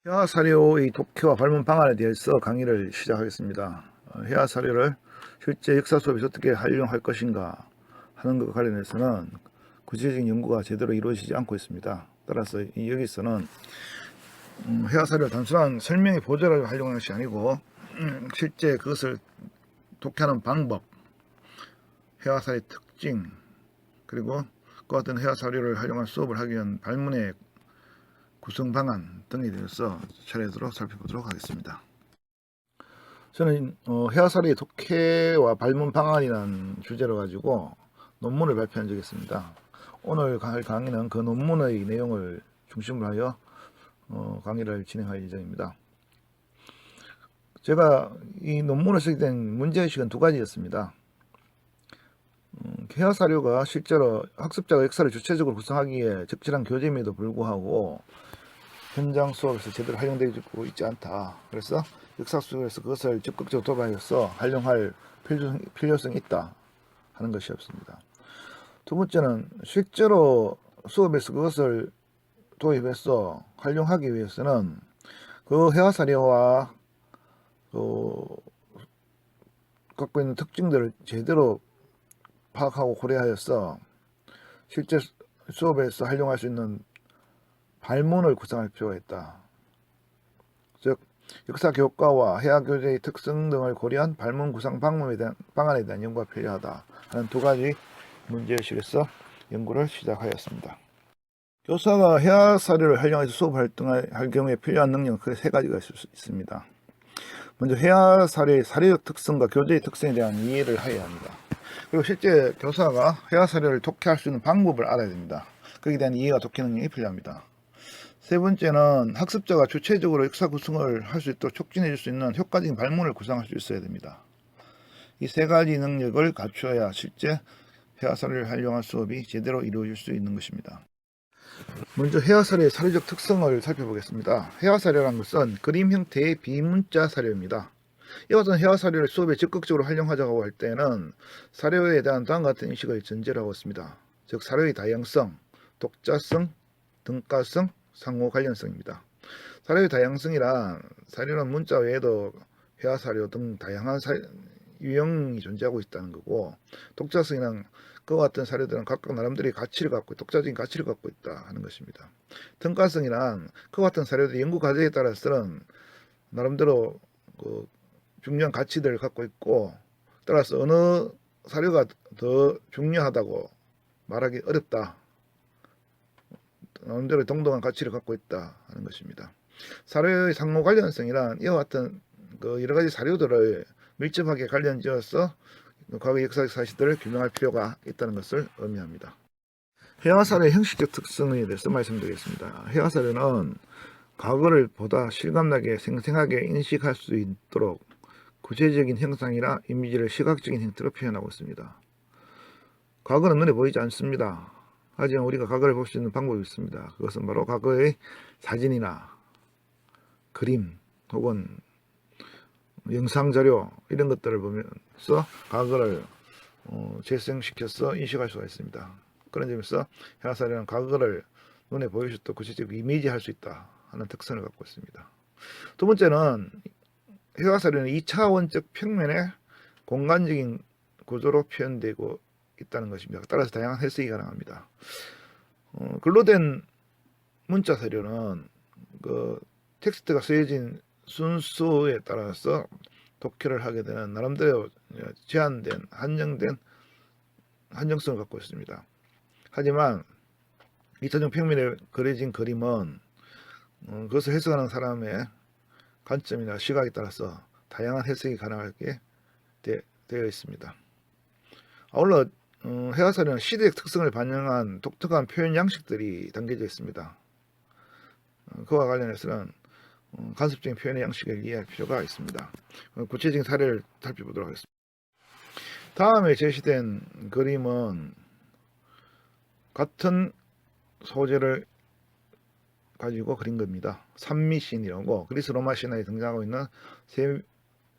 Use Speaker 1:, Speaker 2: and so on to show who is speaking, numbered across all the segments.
Speaker 1: 해화사료의 독해와 발문 방안에 대해서 강의를 시작하겠습니다. 해화사료를 실제 역사 수업에서 어떻게 활용할 것인가 하는 것과 관련해서는 구체적인 연구가 제대로 이루어지지 않고 있습니다. 따라서 여기서는 해화사료를 단순한 설명의 보조로 활용하는 것이 아니고 실제 그것을 독해하는 방법, 해화사료의 특징, 그리고 그와 같은 해화사료를 활용한 수업을 하기 위한 발문의 구성 방안 등에 대해서 차례대로 살펴보도록 하겠습니다. 저는 해화사료의 독해와 발문 방안이라는 주제로 가지고 논문을 발표한 적이 있습니다. 오늘 할 강의는 그 논문의 내용을 중심으로 하여 강의를 진행할 예정입니다. 제가 이 논문을 쓰게 된 문제의식은 두 가지였습니다. 해화사료가 실제로 학습자가 역사를 주체적으로 구성하기에 적절한 교재임에도 불구하고 현장 수업에서 제대로 활용되고 있지 않다. 그래서 역사 수업에서 그것을 적극적으로 도입하여서 활용할 필요성이 있다 하는 것이었습니다. 두 번째는 실제로 수업에서 그것을 도입해서 활용하기 위해서는 그 해화사료와 갖고 있는 특징들을 제대로 파악하고 고려하여서 실제 수업에서 활용할 수 있는 발문을 구성할 필요가 있다. 즉 역사 교과와 해학 교재의 특성 등을 고려한 발문 구성 방안에 대한 연구가 필요하다 하는 두 가지 문제의식에서 연구를 시작하였습니다. 교사가 해화사료를 활용해서 수업 활동할 경우에 필요한 능력은 크게 세 가지가 있을 수 있습니다. 먼저 해화사료의 사료적 특성과 교재의 특성에 대한 이해를 해야 합니다. 그리고 실제 교사가 해화사료를 독해할 수 있는 방법을 알아야 됩니다. 거기에 대한 이해가 독해 능력이 필요합니다. 세 번째는 학습자가 주체적으로 역사 구성을 할 수 있도록 촉진해 줄 수 있는 효과적인 발문을 구상할 수 있어야 됩니다. 이 세 가지 능력을 갖추어야 실제 해화사료를 활용한 수업이 제대로 이루어질 수 있는 것입니다. 먼저 해화사료의 사료적 특성을 살펴보겠습니다. 해화사료란 것은 그림 형태의 비문자 사료입니다. 이와 같은 해화사료를 수업에 적극적으로 활용하자고 할 때는 사료에 대한 다음과 같은 인식을 전제로 하고 있습니다. 즉 사료의 다양성, 독자성, 등가성, 상호 관련성입니다. 사료의 다양성이란 사료는 문자 외에도 해화사료 등 다양한 유형이 존재하고 있다는 거고, 독자성이란 그와 같은 사료들은 각각 나름대로의 가치를 갖고 독자적인 가치를 갖고 있다 하는 것입니다. 등가성이란 그와 같은 사료들이 연구 과정에 따라서는 나름대로 중요한 가치들을 갖고 있고, 따라서 어느 사료가 더 중요하다고 말하기 어렵다, 나름대로 동등한 가치를 갖고 있다 하는 것입니다. 사료의 상호 관련성이란 이와 같은 여러 가지 사료들을 밀접하게 관련지어서 과거 역사적 사실들을 규명할 필요가 있다는 것을 의미합니다. 해화사료의 형식적 특성에 대해서 말씀드리겠습니다. 해화사료는 과거를 보다 실감나게 생생하게 인식할 수 있도록 구체적인 형상이나 이미지를 시각적인 형태로 표현하고 있습니다. 과거는 눈에 보이지 않습니다. 하지만 우리가 과거를 볼 수 있는 방법이 있습니다. 그것은 바로 과거의 사진이나 그림 혹은 영상자료 이런 것들을 보면서 과거를 재생시켜서 인식할 수가 있습니다. 그런 점에서 해화사료는 과거를 눈에 보일 수 있도록 구체적 이미지할 수 있다 하는 특성을 갖고 있습니다. 두 번째는 해화사료는 2차원적 평면의 공간적인 구조로 표현되고 있다는 것입니다. 따라서 다양한 해석이 가능합니다. 글로 된 문자 사료는 텍스트가 쓰여진 순서에 따라서 독해를 하게 되는 나름대로 제한된 한정성을 갖고 있습니다. 하지만 2차적 평면에 그려진 그림은 그것을 해석하는 사람의 관점이나 시각에 따라서 다양한 해석이 가능하게 되어 있습니다. 아울러 해화사료는 시대적 특성을 반영한 독특한 표현 양식들이 담겨져 있습니다. 그와 관련해서는 간접적인 표현의 양식을 이해할 필요가 있습니다. 구체적인 사례를 살펴보도록 하겠습니다. 다음에 제시된 그림은 같은 소재를 가지고 그린 겁니다. 산미신이라고 그리스 로마 신화에 등장하고 있는 세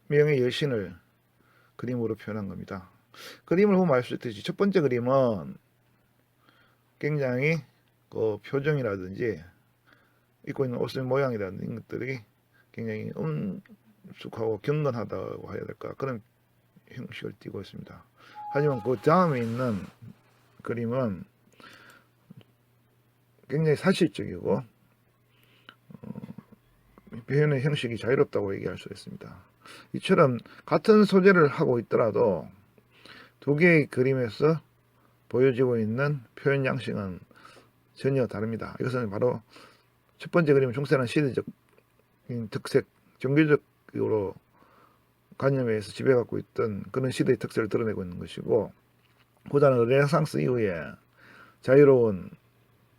Speaker 1: 명의 여신을 그림으로 표현한 겁니다. 그림을 보면 알 수 있듯이 첫 번째 그림은 굉장히 표정이라든지 입고 있는 옷의 모양이라는 것들이 굉장히 엄숙하고 경건하다고 해야 될까, 그런 형식을 띠고 있습니다. 하지만 그 다음에 있는 그림은 굉장히 사실적이고 표현의 형식이 자유롭다고 얘기할 수 있습니다. 이처럼 같은 소재를 하고 있더라도 두 개의 그림에서 보여지고 있는 표현 양식은 전혀 다릅니다. 이것은 바로 첫 번째 그림은 중세는 시대적 특색, 종교적으로 관념에 의해서 지배받고 있던 그런 시대의 특색을 드러내고 있는 것이고, 보다는 르네상스 이후에 자유로운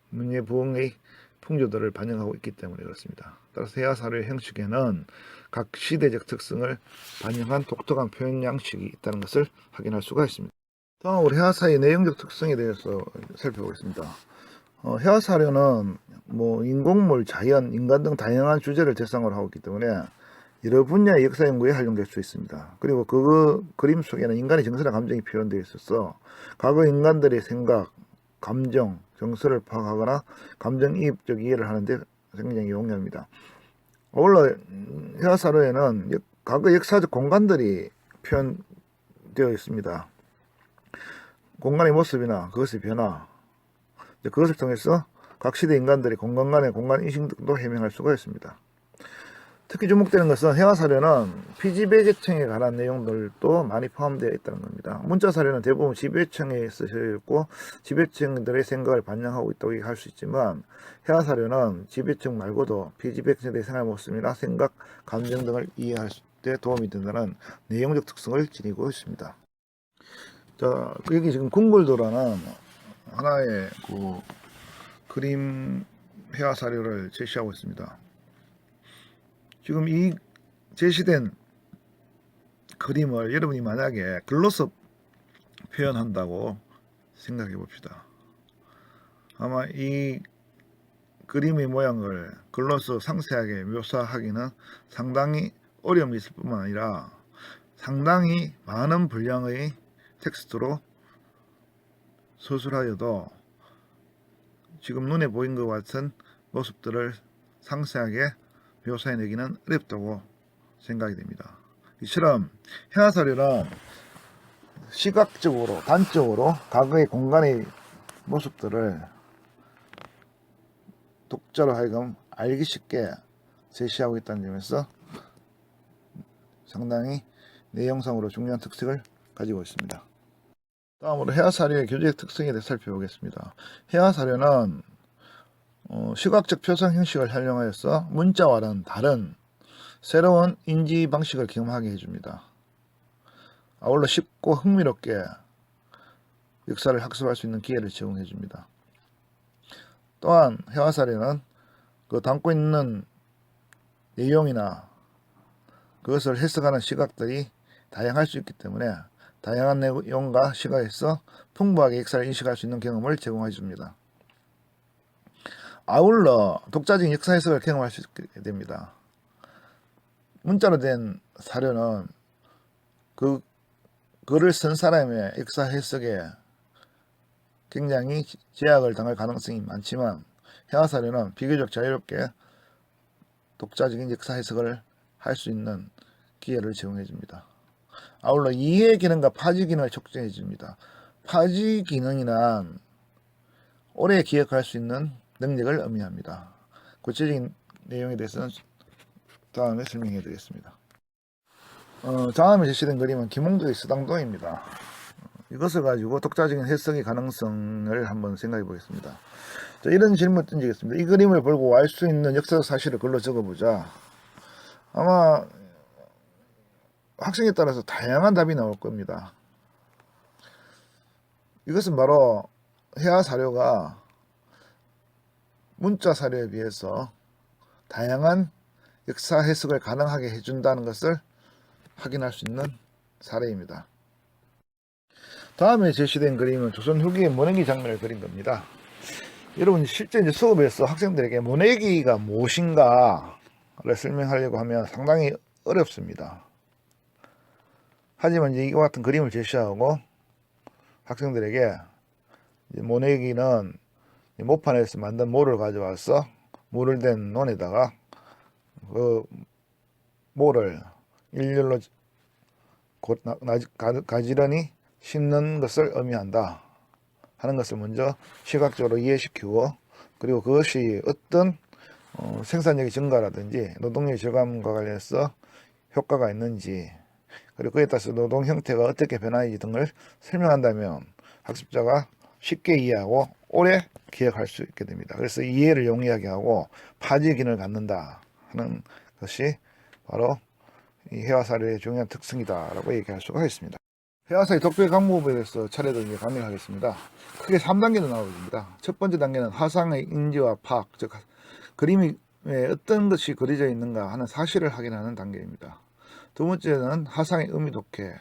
Speaker 1: 문예 부흥의 풍조들을 반영하고 있기 때문에 그렇습니다. 따라서 해야 사료의 형식에는 각 시대적 특성을 반영한 독특한 표현 양식이 있다는 것을 확인할 수가 있습니다. 다음으로 해야 사료의 내용적 특성에 대해서 살펴보겠습니다. 해야 사료는 인공물, 자연, 인간 등 다양한 주제를 대상으로 하고 있기 때문에 여러 분야의 역사 연구에 활용될 수 있습니다. 그리고 그 그림 속에는 인간의 정서나 감정이 표현되어 있어서 과거 인간들의 생각, 감정, 정서를 파악하거나 감정이입적 이해를 하는데 굉장히 용이합니다. 아울러 해야 사료에는 과거 역사적 공간들이 표현되어 있습니다. 공간의 모습이나 그것의 변화, 그것을 통해서 각 시대 인간들이 공간 간의 공간 인식도 해명할 수가 있습니다. 특히 주목되는 것은 해와 사료는 피지배 계층에 관한 내용들도 많이 포함되어 있다는 겁니다. 문자 사료는 대부분 지배층에 쓰여 있고 지배층들의 생각을 반영하고 있다고 할 수 있지만, 해와 사료는 지배층 말고도 피지배층의 생활 모습이나 생각, 감정 등을 이해할 때 도움이 된다는 내용적 특성을 지니고 있습니다. 자, 여기 지금 궁굴도라는 하나의 그림 해와 사료를 제시하고 있습니다. 지금 이 제시된 그림을 여러분이 만약에 글로서 표현한다고 생각해 봅시다. 아마 이 그림의 모양을 글로서 상세하게 묘사하기는 상당히 어려움이 있을 뿐만 아니라 상당히 많은 분량의 텍스트로 서술하여도 지금 눈에 보인 것 같은 모습들을 상세하게 묘사해내기는 어렵다고 생각이 됩니다. 이처럼 해와 사료는 시각적으로, 단적으로 과거의 공간의 모습들을 독자로 하여금 알기 쉽게 제시하고 있다는 점에서 상당히 내용상으로 중요한 특색을 가지고 있습니다. 다음으로 해와 사료의 교재적 특성에 대해 살펴보겠습니다. 해와 사료는 시각적 표상 형식을 활용하여서 문자와는 다른 새로운 인지 방식을 경험하게 해줍니다. 아울러 쉽고 흥미롭게 역사를 학습할 수 있는 기회를 제공해줍니다. 또한 해와 사료는 담고 있는 내용이나 그것을 해석하는 시각들이 다양할 수 있기 때문에 다양한 내용과 시각에서 풍부하게 역사를 인식할 수 있는 경험을 제공해 줍니다. 아울러 독자적인 역사 해석을 경험할 수 있게 됩니다. 문자로 된 사료는 글을 쓴 사람의 역사 해석에 굉장히 제약을 당할 가능성이 많지만, 해와 사료는 비교적 자유롭게 독자적인 역사 해석을 할 수 있는 기회를 제공해 줍니다. 아울러 이해 기능과 파지 기능을 촉진해 줍니다. 파지 기능이란 오래 기억할 수 있는 능력을 의미합니다. 구체적인 내용에 대해서는 다음에 설명해 드리겠습니다. 다음에 제시된 그림은 김홍도의 서당도입니다. 이것을 가지고 독자적인 해석의 가능성을 한번 생각해 보겠습니다. 자, 이런 질문을 던지겠습니다. 이 그림을 보고 알 수 있는 역사적 사실을 글로 적어보자. 아마 학생에 따라서 다양한 답이 나올 겁니다. 이것은 바로 해와 사료가 문자 사료에 비해서 다양한 역사 해석을 가능하게 해준다는 것을 확인할 수 있는 사례입니다. 다음에 제시된 그림은 조선 후기의 모내기 장면을 그린 겁니다. 여러분, 실제 수업에서 학생들에게 모내기가 무엇인가를 설명하려고 하면 상당히 어렵습니다. 하지만 이와 같은 그림을 제시하고 학생들에게 모내기는 모판에서 만든 모를 가져와서 물을 댄 논에다가 그 모를 일렬로 가지런히 심는 것을 의미한다 하는 것을 먼저 시각적으로 이해시키고, 그리고 그것이 어떤 생산력의 증가라든지 노동력의 절감과 관련해서 효과가 있는지, 그리고 그에 따라서 노동 형태가 어떻게 변하는지 등을 설명한다면 학습자가 쉽게 이해하고 오래 기억할 수 있게 됩니다. 그래서 이해를 용이하게 하고 파지 기능을 갖는다 하는 것이 바로 이 회화사료의 중요한 특성이다라고 얘기할 수가 있습니다. 회화사의 독해 강목에 대해서 차례로 이제 강의를 하겠습니다. 크게 3단계로 나눠집니다. 첫 번째 단계는 화상의 인지와 파악, 즉 그림에 어떤 것이 그려져 있는가 하는 사실을 확인하는 단계입니다. 두 번째는 화상의 의미 독해,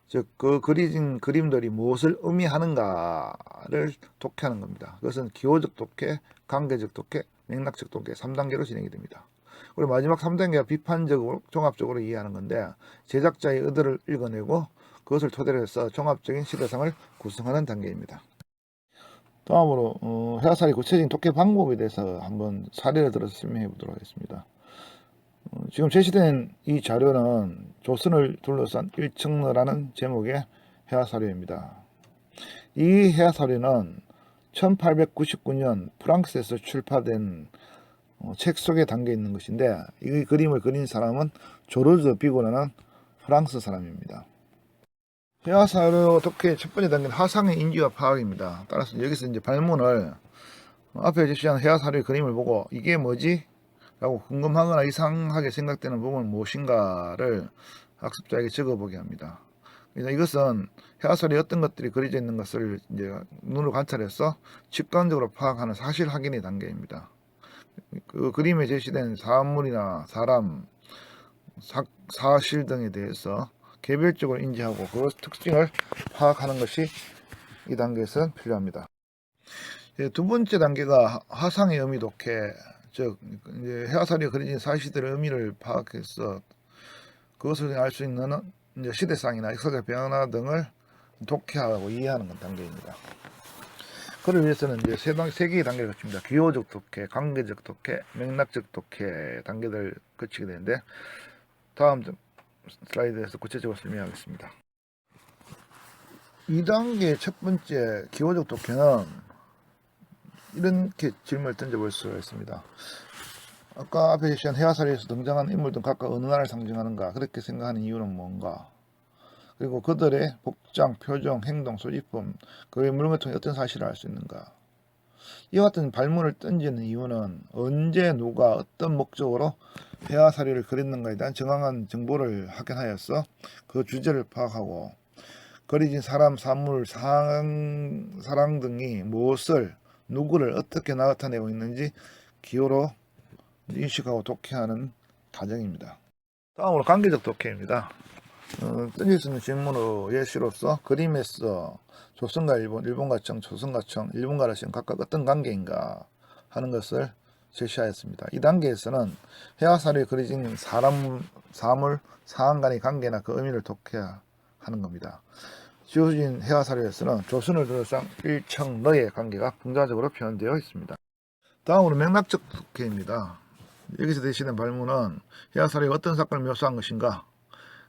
Speaker 1: 즉 그 그려진 그림들이 무엇을 의미하는가를 독해하는 겁니다. 그것은 기호적 독해, 관계적 독해, 맥락적 독해 3단계로 진행이 됩니다. 그리고 마지막 3단계가 비판적으로 종합적으로 이해하는 건데, 제작자의 의도를 읽어내고 그것을 토대로 해서 종합적인 시대상을 구성하는 단계입니다. 다음으로 회화사의 구체적인 독해 방법에 대해서 한번 사례를 들어서 설명해 보도록 하겠습니다. 지금 제시된 이 자료는 조선을 둘러싼 일청러라는 제목의 회화사료입니다. 이 회화사료는 1899년 프랑스에서 출판된 책 속에 담겨 있는 것인데, 이 그림을 그린 사람은 조르즈 비고라는 프랑스 사람입니다. 회화사료 독해의 첫 번째 단계는 화상의 인지와 파악입니다. 따라서 여기서 이제 발문을 앞에 제시한 회화사료의 그림을 보고 이게 뭐지? 라고 궁금하거나 이상하게 생각되는 부분은 무엇인가를 학습자에게 적어보게 합니다. 이것은 회화사료에 어떤 것들이 그려져 있는 것을 이제 눈으로 관찰해서 직관적으로 파악하는 사실 확인의 단계입니다. 그 그림에 제시된 사물이나 사람, 사실 등에 대해서 개별적으로 인지하고 그 특징을 파악하는 것이 이 단계에서 필요합니다. 두 번째 단계가 화상의 의미 독해, 즉 이제 회화사료에 그려진 사실들의 의미를 파악해서 그것을 알 수 있는 이제 시대상이나 역사적 변화 등을 독해하고 이해하는 단계입니다. 그를 위해서는 이제 세 개의 단계를 거칩니다. 기호적 독해, 관계적 독해, 맥락적 독해 단계를 거치게 되는데, 다음 슬라이드에서 구체적으로 설명하겠습니다. 2단계 첫 번째 기호적 독해는 이렇게 질문을 던져볼 수가 있습니다. 아까 앞에 제시한 회화사료에서 등장한 인물들은 각각 어느 나라를 상징하는가, 그렇게 생각하는 이유는 뭔가, 그리고 그들의 복장, 표정, 행동, 소지품, 그 외 물건 통해 어떤 사실을 알 수 있는가. 이와 같은 발문을 던지는 이유는 언제 누가 어떤 목적으로 회화사료를 그렸는가에 대한 정확한 정보를 확인하여서 그 주제를 파악하고 그려진 사람, 사물, 사랑 등이 무엇을, 누구를 어떻게 나타내고 있는지 기호로 인식하고 독해하는 과정입니다. 다음으로 관계적 독해입니다. 던질 수 있는 질문의 예시로서 그림에서 조선과 일본, 일본과 청, 조선과 청, 일본과 러시아는 각각 어떤 관계인가 하는 것을 제시하였습니다. 이 단계에서는 회화사료에 그려진 사람, 사물, 상황 간의 관계나 그 의미를 독해하는 겁니다. 지어진 회화사료에서는 조선을 둘러싼 일청러의 관계가 풍자적으로 표현되어 있습니다. 다음으로 맥락적 독해입니다. 여기서 대신한 발문은 회화사료가 어떤 사건을 묘사한 것인가,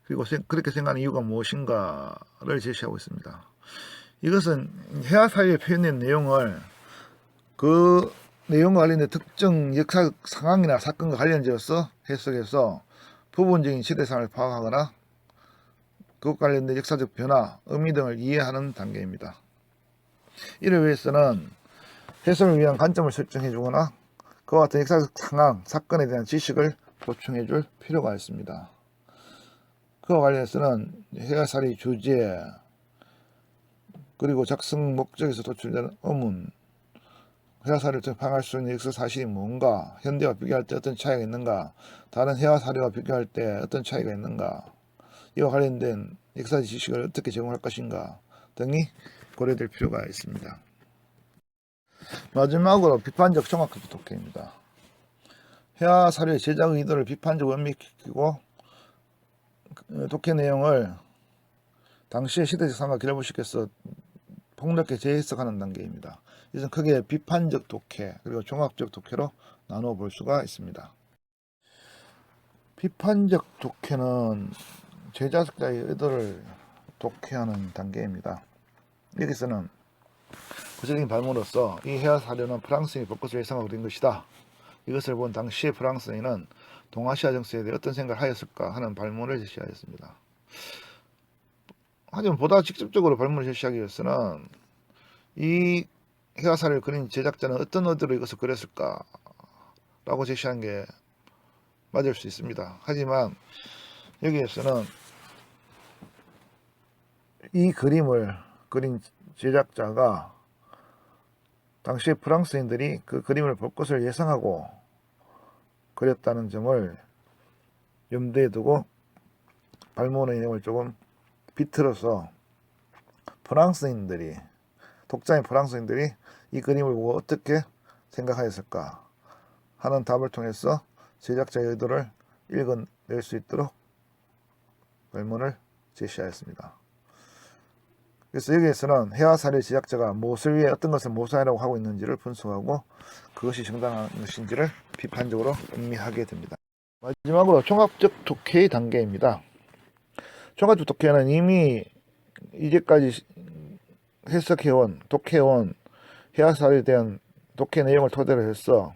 Speaker 1: 그리고 그렇게 생각하는 이유가 무엇인가를 제시하고 있습니다. 이것은 회화사료에 표현된 내용을 그 내용과 관련된 특정 역사 상황이나 사건과 관련지어서 해석해서 부분적인 시대상을 파악하거나 그것과 관련된 역사적 변화, 의미 등을 이해하는 단계입니다. 이를 위해서는 해석을 위한 관점을 설정해 주거나 그와 같은 역사적 상황, 사건에 대한 지식을 보충해 줄 필요가 있습니다. 그와 관련해서는 회화사료의 주제, 그리고 작성 목적에서 도출되는 의문, 회화사료를 통해 파악할 수 있는 역사 사실이 뭔가, 현대와 비교할 때 어떤 차이가 있는가, 다른 회화사료와 비교할 때 어떤 차이가 있는가, 이와 관련된 역사적 지식을 어떻게 제공할 것인가 등이 고려될 필요가 있습니다. 마지막으로 비판적 종합적 독해입니다. 회화사료의 제작 의도를 비판적으로 음미시키고 독해 내용을 당시의 시대적 상황과 결부시켜서 폭넓게 재해석하는 단계입니다. 이것은 크게 비판적 독해 그리고 종합적 독해로 나누어 볼 수가 있습니다. 비판적 독해는 제작자의 의도를 독해하는 단계입니다. 여기서는 구체적인 발문으로서 이 해와 사료는 프랑스인이 벚꽃을 예상하고 그린 것이다. 이것을 본 당시의 프랑스인은 동아시아 정세에 대해 어떤 생각을 하였을까 하는 발문을 제시하였습니다. 하지만 보다 직접적으로 발문을 제시하기 위해서는 이 해와 사료를 그린 제작자는 어떤 의도로 이것을 그렸을까 라고 제시한 게 맞을 수 있습니다. 하지만 여기에서는 이 그림을 그린 제작자가 당시 프랑스인들이 그 그림을 볼 것을 예상하고 그렸다는 점을 염두에 두고 발문의 내용을 조금 비틀어서 프랑스인들이, 독자인 프랑스인들이 이 그림을 보고 어떻게 생각하였을까 하는 답을 통해서 제작자의 의도를 읽어낼 수 있도록 발문을 제시하였습니다. 그래서 여기에서는 해와 사료 제작자가 무엇을 위해 어떤 것을 모사하려고 하고 있는지를 분석하고 그것이 정당한 것인지를 비판적으로 음미하게 됩니다. 마지막으로 종합적 독해의 단계입니다. 종합적 독해는 이미 이제까지 해석해온, 독해온 해와 사료에 대한 독해 내용을 토대로 해서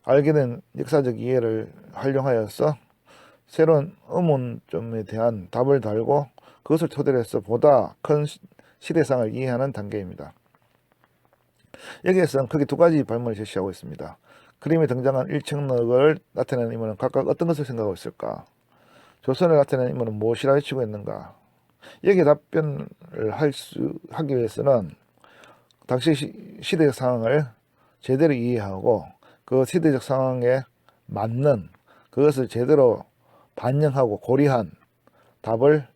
Speaker 1: 알게 된 역사적 이해를 활용하여서 새로운 의문점에 대한 답을 달고 그것을 토대로 해서 보다 큰 시대상을 이해하는 단계입니다. 여기에서는 크게 두 가지 발문을 제시하고 있습니다. 그림에 등장한 일청록을 나타내는 인물은 각각 어떤 것을 생각하고 있을까? 조선을 나타내는 인물은 무엇이라 외치고 있는가? 여기에 답변을 하기 위해서는 당시 시대적 상황을 제대로 이해하고 그 시대적 상황에 맞는 그것을 제대로 반영하고 고려한 답을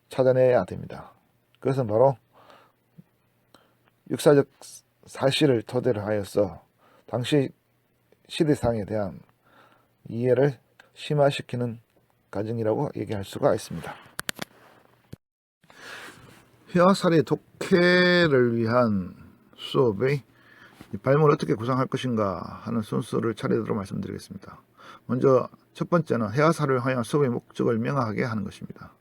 Speaker 1: 찾아내야 됩니다. 그것은 바로 역사적 사실을 토대로 하여서 당시 시대상에 대한 이해를 심화시키는 과정이라고 얘기할 수가 있습니다. 해와 사료의 독해를 위한 수업의 발문을 어떻게 구성할 것인가 하는 순서를 차례대로 말씀드리겠습니다. 먼저 첫 번째는 해와 사료를 활용한 수업의 목적을 명확하게 하는 것입니다.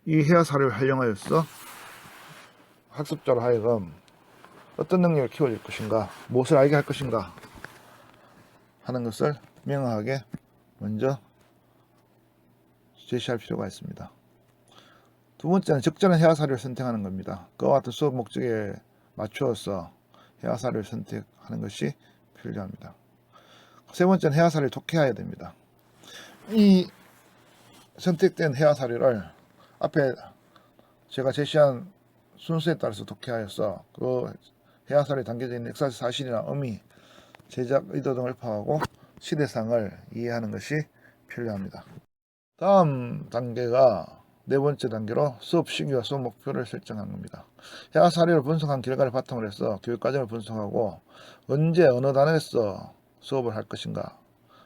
Speaker 1: 이 해와 사료를 활용하여서 학습자로 하여금 어떤 능력을 키워줄 것인가, 무엇을 알게 할 것인가 하는 것을 명확하게 먼저 제시할 필요가 있습니다. 두 번째는 적절한 해와 사료를 선택하는 겁니다. 그와 같은 수업 목적에 맞추어서 해와 사료를 선택하는 것이 필요합니다. 세 번째는 해와 사료를 독해해야 됩니다. 이 선택된 해와 사료를 앞에 제가 제시한 순서에 따라서 독해하여서 그 해와 사료에 담겨져 있는 역사적 사실이나 의미, 제작 의도 등을 파악하고 시대상을 이해하는 것이 필요합니다. 다음 단계가 네 번째 단계로 수업 시기와 수업 목표를 설정하는 겁니다. 해와 사료를 분석한 결과를 바탕으로 해서 교육과정을 분석하고 언제 어느 단에서 수업을 할 것인가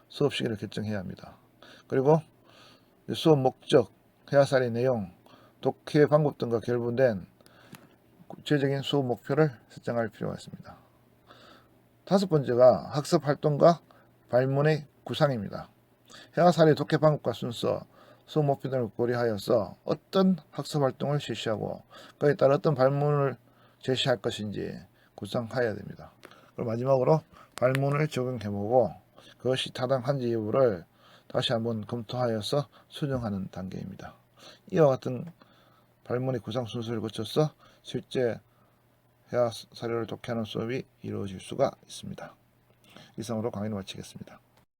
Speaker 1: 수업 시기를 결정해야 합니다. 그리고 수업 목적, 해와 사료의 내용, 독해 방법 등과 결부된 구체적인 수업 목표를 설정할 필요가 있습니다. 다섯 번째가 학습 활동과 발문의 구상입니다. 해와 사료의 독해 방법과 순서, 수업 목표 등을 고려하여서 어떤 학습 활동을 실시하고 그에 따라 어떤 발문을 제시할 것인지 구상해야 됩니다. 그리고 마지막으로 발문을 적용해보고 그것이 타당한지 여부를 다시 한번 검토하여서 수정하는 단계입니다. 이와 같은 발문의 구상 순서를 거쳐서 실제 해와 사료를 독해하는 수업이 이루어질 수가 있습니다. 이상으로 강의를 마치겠습니다.